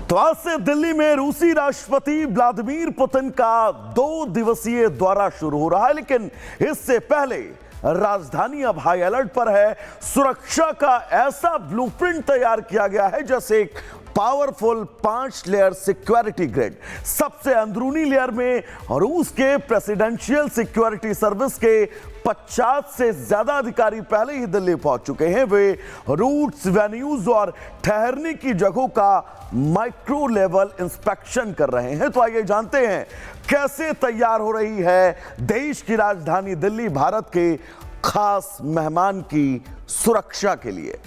तो आज से दिल्ली में रूसी राष्ट्रपति व्लादिमीर पुतिन का 2 दिवसीय दौरा शुरू हो रहा है, लेकिन इससे पहले राजधानी अब हाई अलर्ट पर है। सुरक्षा का ऐसा ब्लूप्रिंट तैयार किया गया है जैसे एक पावरफुल 5 लेयर सिक्योरिटी ग्रिड। सबसे अंदरूनी लेयर में रूस के प्रेसिडेंशियल सिक्योरिटी सर्विस के 50 से ज्यादा अधिकारी पहले ही दिल्ली पहुंच चुके हैं। वे रूट्स, वेन्यूज और ठहरने की जगहों का माइक्रो लेवल इंस्पेक्शन कर रहे हैं। तो आइए जानते हैं कैसे तैयार हो रही है देश की राजधानी दिल्ली भारत के खास मेहमान की सुरक्षा के लिए।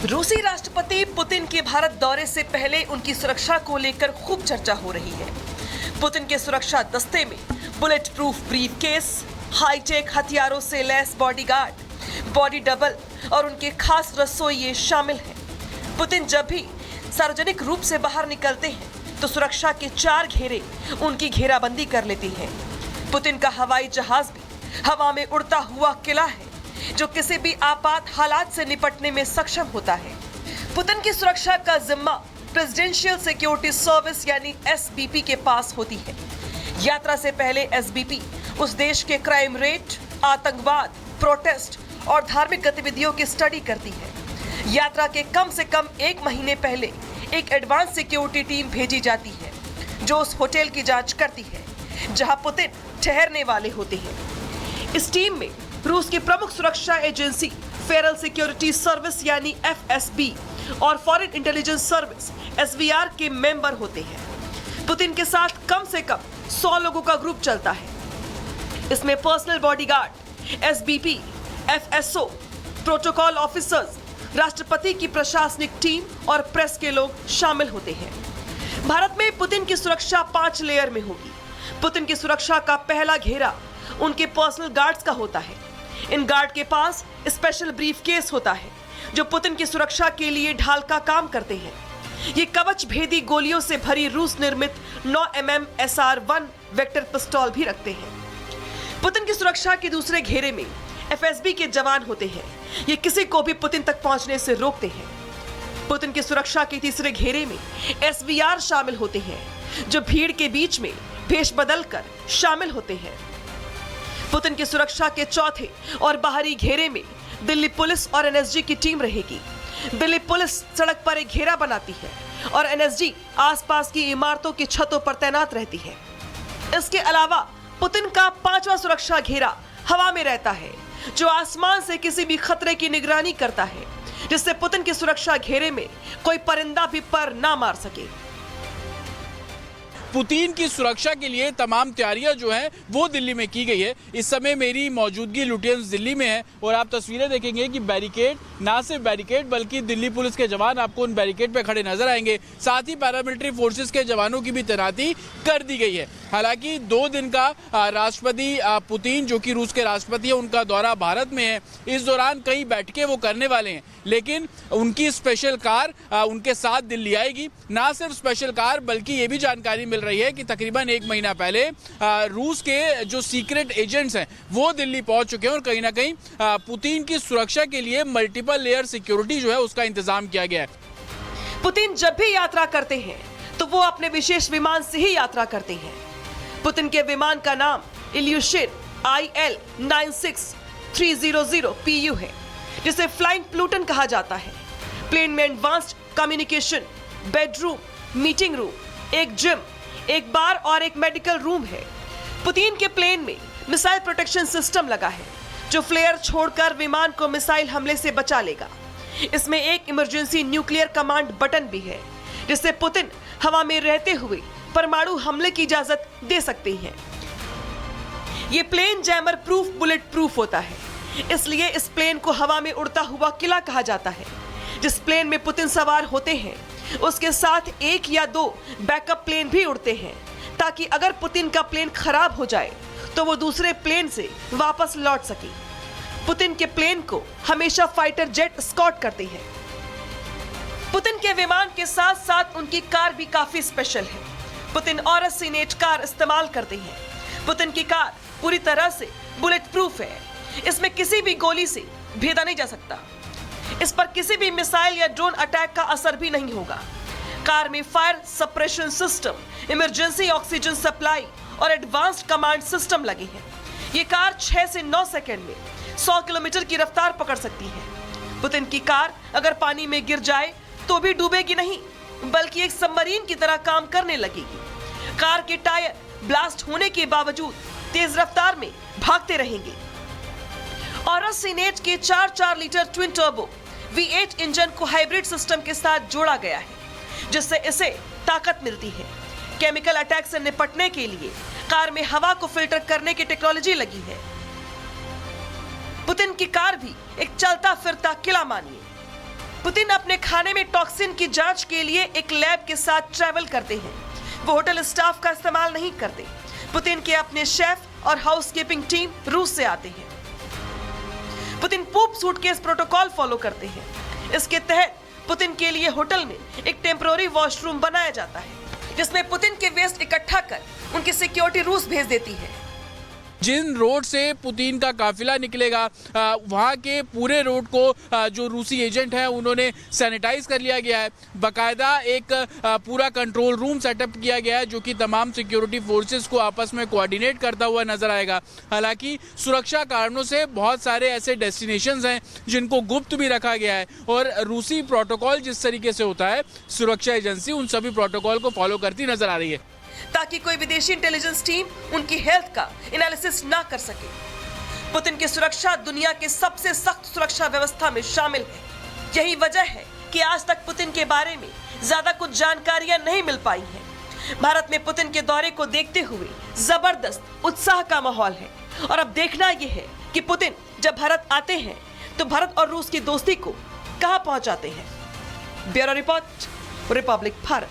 रूसी राष्ट्रपति पुतिन के भारत दौरे से पहले उनकी सुरक्षा को लेकर खूब चर्चा हो रही है। पुतिन के सुरक्षा दस्ते में बुलेट प्रूफ ब्रीफकेस, हाईटेक हथियारों से लैस बॉडीगार्ड, बॉडी डबल और उनके खास रसोइये शामिल हैं। पुतिन जब भी सार्वजनिक रूप से बाहर निकलते हैं तो सुरक्षा के 4 घेरे उनकी घेराबंदी कर लेती हैं। पुतिन का हवाई जहाज भी हवा में उड़ता हुआ किला है जो किसी भी आपात हालात से निपटने में सक्षम होता है। पुतिन की सुरक्षा का जिम्मा प्रेसिडेंशियल सिक्योरिटी सर्विस यानी एसबीपी के पास होती है। यात्रा से पहले एसबीपी उस देश के क्राइम रेट, आतंकवाद, प्रोटेस्ट और धार्मिक गतिविधियों की स्टडी करती है। यात्रा के कम से कम 1 महीने पहले एक एडवांस सिक्योरिटी टीम भेजी जाती है जो उस होटल की जांच करती है जहां पुतिन ठहरने वाले होते हैं। इस टीम में रूस की प्रमुख सुरक्षा एजेंसी फेडरल सिक्योरिटी सर्विस यानी एफएसबी और फॉरेन इंटेलिजेंस सर्विस एसवीआर के मेंबर होते हैं। पुतिन के साथ कम से कम 100 लोगों का ग्रुप चलता है। इसमें personal bodyguard, SBP, FSO, protocol officers, राष्ट्रपति की प्रशासनिक टीम और प्रेस के लोग शामिल होते हैं। भारत में पुतिन की सुरक्षा 5 लेयर में होगी। पुतिन की सुरक्षा का पहला घेरा उनके पर्सनल गार्ड्स का होता है। इन गार्ड के पास स्पेशल ब्रीफकेस होता है जो पुतिन की सुरक्षा के लिए ढाल का काम करते हैं। ये कवच भेदी गोलियों से भरी रूस निर्मित 9mm SR-1 वेक्टर पिस्तौल भी रखते हैं। पुतिन की सुरक्षा के दूसरे घेरे में एफएसबी के जवान होते हैं। ये किसी को भी पुतिन तक पहुंचने से रोकते हैं। पुतिन की सुरक्षा के तीसरे घेरे में एसवीआर शामिल होते हैं जो भीड़ के बीच में भेष बदलकर शामिल होते हैं। पुतिन की सुरक्षा के चौथे और बाहरी घेरे में दिल्ली पुलिस और एनएसजी की टीम रहेगी। दिल्ली पुलिस सड़क पर एक घेरा बनाती है और एनएसजी आसपास की इमारतों की छतों पर तैनात रहती है। इसके अलावा पुतिन का 5वां सुरक्षा घेरा हवा में रहता है जो आसमान से किसी भी खतरे की निगरानी करता है जिससे पुतिन की सुरक्षा घेरे में कोई परिंदा भी पर ना मार सके। पुतिन की सुरक्षा के लिए तमाम तैयारियां जो हैं वो दिल्ली में की गई है। इस समय मेरी मौजूदगी लुटियंस दिल्ली में है और आप तस्वीरें देखेंगे कि बैरिकेड, ना सिर्फ बैरिकेड बल्कि दिल्ली पुलिस के जवान आपको उन बैरिकेड पे खड़े नजर आएंगे। साथ ही पैरामिलिट्री फोर्सेस के जवानों की भी तैनाती कर दी गई है। हालांकि 2 दिन का राष्ट्रपति पुतिन जो कि रूस के राष्ट्रपति है उनका दौरा भारत में है। इस दौरान कई बैठकें वो करने वाले हैं, लेकिन उनकी स्पेशल कार उनके साथ दिल्ली आएगी। ना सिर्फ स्पेशल कार बल्कि ये भी जानकारी मिल रही है कि तकरीबन 1 महीना पहले रूस के जो सीक्रेट एजेंट्स हैं वो दिल्ली पहुंच चुके हैं और कहीं ना कहीं पुतिन की सुरक्षा के लिए मल्टीपल लेयर सिक्योरिटी जो है उसका इंतजाम किया गया है। पुतिन जब भी यात्रा करते हैं तो वो अपने विशेष विमान से ही यात्रा करते हैं। पुतिन के विमान का नाम इल्यूशिन IL-96300 PU है जिसे फ्लाइंग प्लूटन कहा जाता है। प्लेन में advanced communication, bedroom, meeting room, एक जिम, एक बार और एक मेडिकल रूम है। पुतिन के प्लेन में मिसाइल प्रोटेक्शन सिस्टम लगा है जो फ्लेयर छोड़कर विमान को मिसाइल हमले से बचा लेगा। इसमें एक इमरजेंसी न्यूक्लियर कमांड बटन भी है जिससे पुतिन हवा में रहते हुए परमाणु हमले की इजाजत दे सकते हैं। ये plane jammer proof, bullet proof होता है, इसलिए इस प्लेन को हवा में उड़ता हुआ किला कहा जाता है। जिस प्लेन में पुतिन सवार होते हैं उसके साथ 1 या 2 बैकअप प्लेन भी उड़ते हैं ताकि अगर पुतिन का प्लेन खराब हो जाए तो वो दूसरे प्लेन से वापस लौट सके। पुतिन के प्लेन को हमेशा फाइटर जेट एस्कॉर्ट करते हैं। पुतिन के विमान के साथ साथ उनकी कार भी काफी स्पेशल है। पुतिन और सीनेट कार इस्तेमाल करते हैं। पुतिन की कार पूरी तरह से बुलेट प्रूफ है। इसमें किसी भी गोली से भेदा नहीं जा सकता। इस पर किसी भी मिसाइल या ड्रोन अटैक का असर भी नहीं होगा। कार में fire suppression system, emergency oxygen supply और एडवांस्ड कमांड सिस्टम लगे हैं। ये कार 6 से 9 सेकंड में 100 किलोमीटर की रफ्तार पकड़ सकती है। पुतिन की कार अगर पानी में गिर जाए तो भी डूबेगी नहीं, बल्कि एक सबमरीन की तरह काम करने लगेगी। कार के टायर ब्लास्ट होने के बावजूद तेज रफ्तार में भागते रहेंगे। और सीनेट के 4 litre twin turbo V8 engine को हाइब्रिड सिस्टम के साथ जोड़ा गया है, जिससे इसे ताकत मिलती है। केमिकल अटैक से निपटने के लिए कार में हवा को फिल्टर करने की टेक्नोलॉजी लगी है। पुतिन की कार भी एक चलता फिरता किला मानिए। पुतिन अपने खाने में टॉक्सिन की जांच के लिए एक लैब के साथ ट्रैवल करते हैं। वो होटल स्टाफ का इस्तेमाल नहीं करते। पुतिन के अपने शेफ और हाउसकीपिंग टीम रूस से आते हैं। पुतिन पूप सूटकेस प्रोटोकॉल फॉलो करते हैं। इसके तहत पुतिन के लिए होटल में एक टेम्पररी वॉशरूम बनाया जाता है, जिसमें पुतिन के वेस्ट इकट्ठा कर उनकी सिक्योरिटी रूस भेज देती है। जिन रोड से पुतिन का काफिला निकलेगा वहाँ के पूरे रोड को जो रूसी एजेंट हैं उन्होंने सैनिटाइज कर लिया गया है। बाकायदा एक पूरा कंट्रोल रूम सेटअप किया गया है, जो कि तमाम सिक्योरिटी फोर्सेस को आपस में कोऑर्डिनेट करता हुआ नजर आएगा। हालांकि सुरक्षा कारणों से बहुत सारे ऐसे डेस्टिनेशंस हैं जिनको गुप्त भी रखा गया है, और रूसी प्रोटोकॉल जिस तरीके से होता है, सुरक्षा एजेंसी उन सभी प्रोटोकॉल को फॉलो करती नजर आ रही है, ताकि कोई विदेशी इंटेलिजेंस टीम उनकी हेल्थ का एनालिसिस ना कर सके। पुतिन की सुरक्षा दुनिया के सबसे सख्त सुरक्षा व्यवस्था में शामिल है। यही वजह है कि आज तक पुतिन के बारे में ज्यादा कुछ जानकारियां नहीं मिल पाई हैं। भारत में पुतिन के दौरे को देखते हुए जबरदस्त उत्साह का माहौल है, और अब देखना यह है कि पुतिन जब भारत आते हैं तो भारत और रूस की दोस्ती को कहां पहुंचाते हैं। Bureau report, Republic Bharat.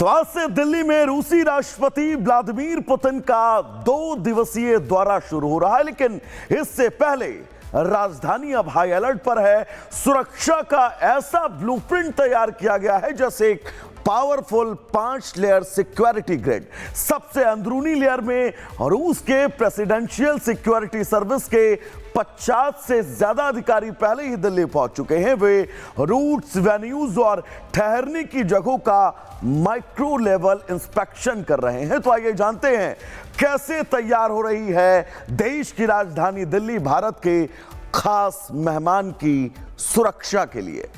तो आज से दिल्ली में रूसी राष्ट्रपति व्लादिमीर पुतिन का 2 दिवसीय दौरा शुरू हो रहा है, लेकिन इससे पहले राजधानी अब हाई अलर्ट पर है। सुरक्षा का ऐसा ब्लूप्रिंट तैयार किया गया है जैसे एक पावरफुल 5 लेयर सिक्योरिटी ग्रिड। सबसे अंदरूनी लेयर में रूस के प्रेसिडेंशियल सिक्योरिटी सर्विस के 50 से ज्यादा अधिकारी पहले ही दिल्ली पहुंच चुके हैं। वे रूट्स, वेन्यूज और ठहरने की जगहों का माइक्रो लेवल इंस्पेक्शन कर रहे हैं। तो आइए जानते हैं कैसे तैयार हो रही है देश की राजधानी दिल्ली भारत के खास मेहमान की सुरक्षा के लिए।